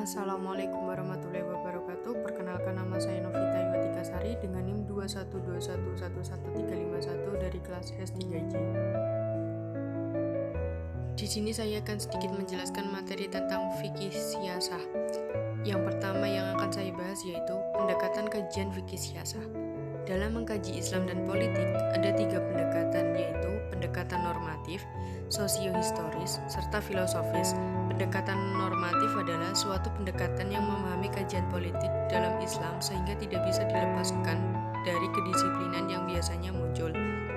Assalamualaikum warahmatullahi wabarakatuh. Perkenalkan, nama saya Novita Iwatika Sari dengan NIM 212111351 dari kelas S3J. Di sini saya akan sedikit menjelaskan materi tentang fikih siasah. Yang pertama yang akan saya bahas yaitu pendekatan kajian fikih siasah. Dalam mengkaji Islam dan politik, ada 3 pendekatan, yaitu pendekatan normatif, sosiohistoris, serta filosofis. Pendekatan normatif adalah suatu pendekatan yang memahami kajian politik dalam Islam sehingga tidak bisa dilepaskan dari kedisiplinan yang biasanya muncul,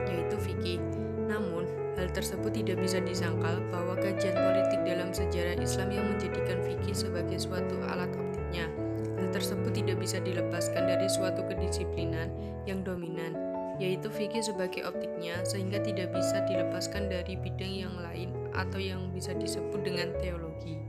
yaitu fikih. Namun, hal tersebut tidak bisa disangkal bahwa kajian politik dalam sejarah Islam yang menjadikan fikih sebagai suatu alat optiknya. Hal tersebut tidak bisa dilepaskan dari suatu kedisiplinan yang dominan, yaitu fikih sebagai optiknya, sehingga tidak bisa dilepaskan dari bidang yang lain atau yang bisa disebut dengan teologi.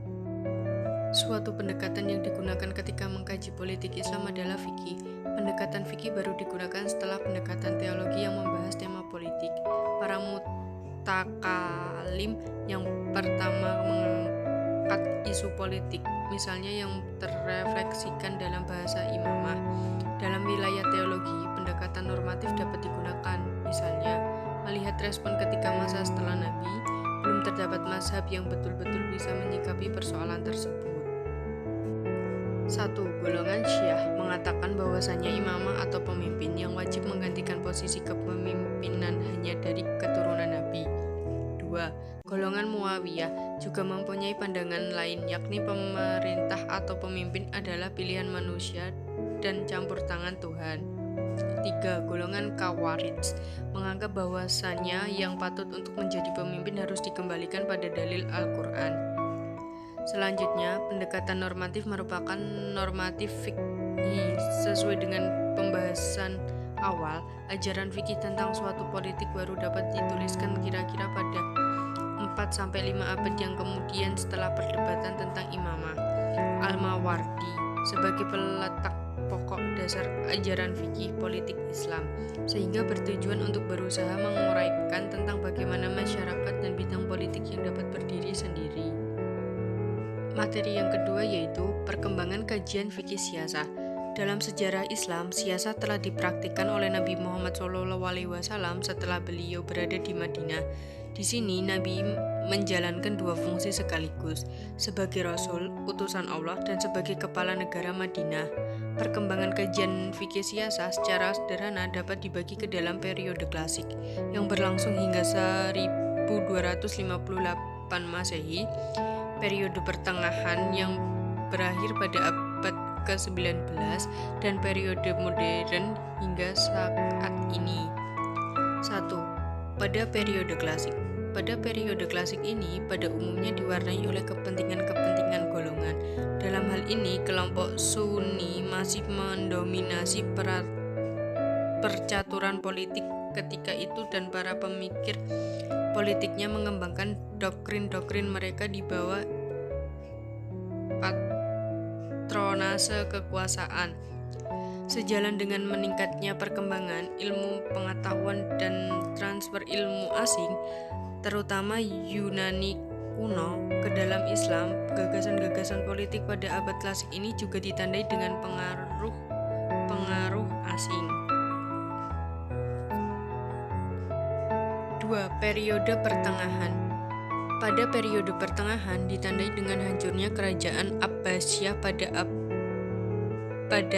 Suatu pendekatan yang digunakan ketika mengkaji politik Islam adalah fikih. Pendekatan fikih baru digunakan setelah pendekatan teologi yang membahas tema politik. Para mutakalim yang pertama mengangkat isu politik, misalnya yang terrefleksikan dalam bahasa imamah. Dalam wilayah teologi, pendekatan normatif dapat digunakan, misalnya melihat respon ketika masa setelah Nabi, belum terdapat mazhab yang betul-betul bisa menyikapi persoalan tersebut. 1. Golongan Syiah mengatakan bahwasannya imamah atau pemimpin yang wajib menggantikan posisi kepemimpinan hanya dari keturunan Nabi. 2. Golongan Muawiyah juga mempunyai pandangan lain, yakni pemerintah atau pemimpin adalah pilihan manusia dan campur tangan Tuhan. 3. Golongan Khawarij menganggap bahwasannya yang patut untuk menjadi pemimpin harus dikembalikan pada dalil Al-Quran. Selanjutnya, pendekatan normatif merupakan normatif fikih. Sesuai dengan pembahasan awal, ajaran fikih tentang suatu politik baru dapat dituliskan kira-kira pada 4-5 abad yang kemudian setelah perdebatan tentang imamah. Al-Mawardi sebagai peletak pokok dasar ajaran fikih politik Islam, sehingga bertujuan untuk berusaha menguraikan tentang bagaimana masyarakat dan bidang politik yang dapat berdiri sendiri. Materi yang kedua yaitu perkembangan kajian fikih siasah. Dalam sejarah Islam, siasah telah dipraktikkan oleh Nabi Muhammad SAW setelah beliau berada di Madinah. Di sini Nabi menjalankan 2 fungsi sekaligus, sebagai Rasul, utusan Allah, dan sebagai kepala negara Madinah. Perkembangan kajian fikih siasah secara sederhana dapat dibagi ke dalam periode klasik, yang berlangsung hingga 1258 Masehi, periode pertengahan yang berakhir pada abad ke-19, dan periode modern hingga saat ini. 1. Pada periode klasik. Pada periode klasik ini pada umumnya diwarnai oleh kepentingan-kepentingan golongan. Dalam hal ini, kelompok Sunni masih mendominasi percaturan politik ketika itu, dan para pemikir politiknya mengembangkan doktrin-doktrin mereka di bawah patronase kekuasaan. Sejalan dengan meningkatnya perkembangan ilmu pengetahuan dan transfer ilmu asing, terutama Yunani kuno, ke dalam Islam, gagasan-gagasan politik pada abad klasik ini juga ditandai dengan pengaruh asing. 2. Periode pertengahan. Pada periode pertengahan ditandai dengan hancurnya kerajaan Abbasiyah pada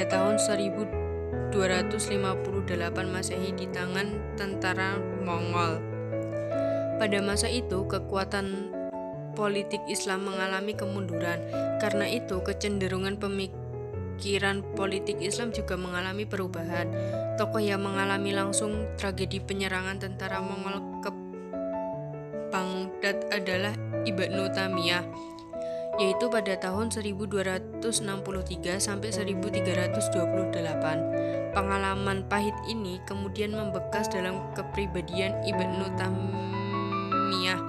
tahun 1258 Masehi di tangan tentara Mongol. Pada masa itu, kekuatan politik Islam mengalami kemunduran. Karena itu, kecenderungan pemikiran politik Islam juga mengalami perubahan. Tokoh yang mengalami langsung tragedi penyerangan tentara Mongol ke Baghdad adalah Ibnu Taimiyah, yaitu pada tahun 1263 sampai 1328. Pengalaman pahit ini kemudian membekas dalam kepribadian Ibnu Taimiyah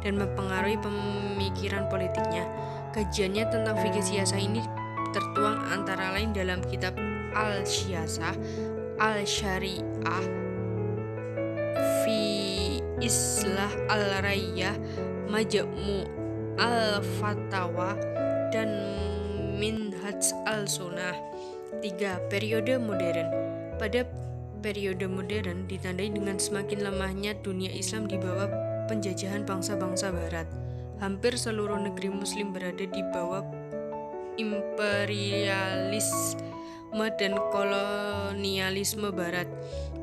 dan mempengaruhi pemikiran politiknya. Kajiannya tentang fikih siasah ini tertuang antara lain dalam kitab Al-Siyasah, Al-Syariah, Fi Islah Al-Rayyah, Majmu' Al-Fatawa, dan Manhaj al-Sunnah. 3. Periode modern. Pada periode modern ditandai dengan semakin lemahnya dunia Islam di bawah penjajahan bangsa-bangsa barat. Hampir seluruh negeri muslim berada di bawah imperialisme dan kolonialisme barat.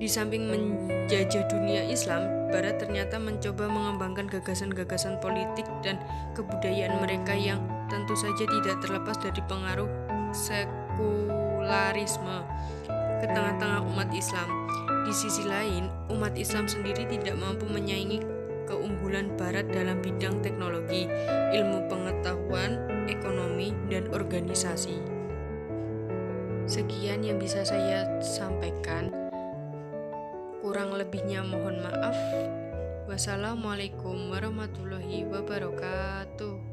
Di samping menjajah dunia Islam, barat ternyata mencoba mengembangkan gagasan-gagasan politik dan kebudayaan mereka yang tentu saja tidak terlepas dari pengaruh sekularisme ke tengah-tengah umat Islam. Di sisi lain, umat Islam sendiri tidak mampu menyaingi keunggulan barat dalam bidang teknologi, ilmu pengetahuan, ekonomi, dan organisasi. Sekian yang bisa saya sampaikan. Kurang lebihnya mohon maaf. Wassalamualaikum warahmatullahi wabarakatuh.